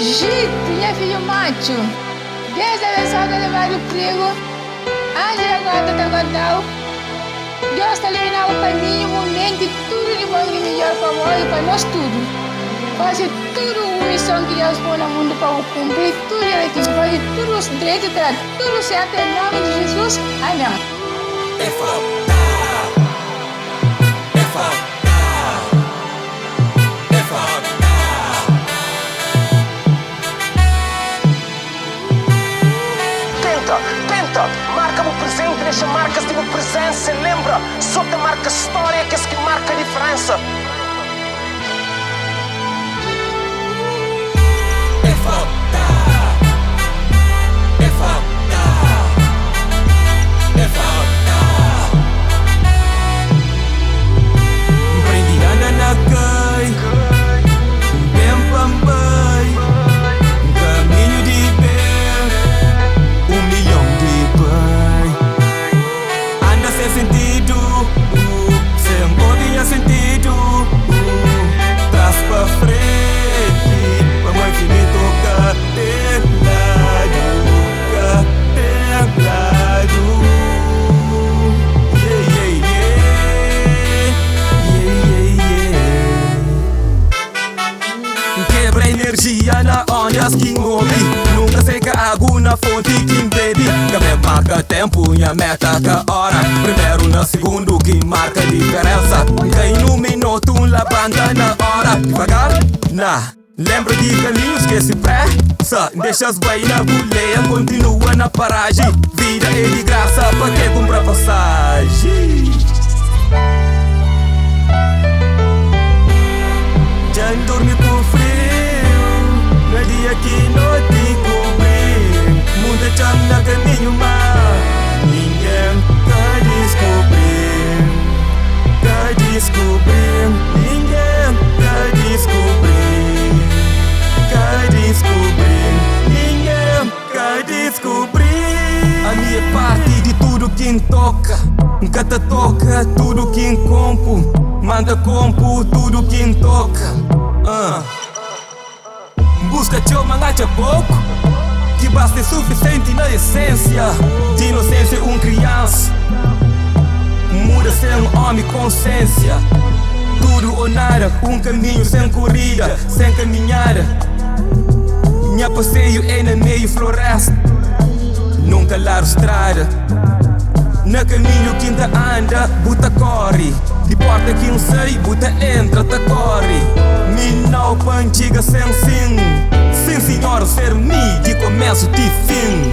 Gito, minha filha matxu. Deus abençoe levar o prigu, anju guarda, guardau. Dios está levando o caminho, menti, tudo de bom e de melhor para nós e para nós tudo. Fazer tudo a missão que Deus põe no mundo para cumprir tudo direitinho. Fazer tudo os direitos, tudo certo em nome de Jesus. Amém. Tenta, marca o presente, deixa marcas de uma presença. Lembra, só te marca história que é isso que marca a diferença. Na ondas que ouve, nunca seca água na fonte que bebe. Também marca tempo e a meta que hora. Primeiro na segundo que marca a diferença. Quem no minuto levanta na hora. Devagar, lembra de caminhos que se pressa. Deixas bem na boleia, continua na paragem. Vida é de graça, para que comprar passagem? Já dorme com frio. No dia que não te cobri, muita chama no caminho, mas ninguém quer descobrir. Ninguém quer descobrir. Ninguém quer descobrir. A minha parte de tudo quem toca, cata toca tudo quem compo, manda compo tudo quem toca. Busca teu mangacha pouco, que basta é suficiente na essência. De inocência criança, muda sem homem consciência. Tudo ou nada, caminho sem corrida, sem caminhada. Minha passeio é na meio floresta, nunca largo estrada. No caminho que ainda anda, buta corre. De porta que não sei, buta entra, tá corre. Me não pantiga sem sim. Sim senhora, ser me de começo de fim.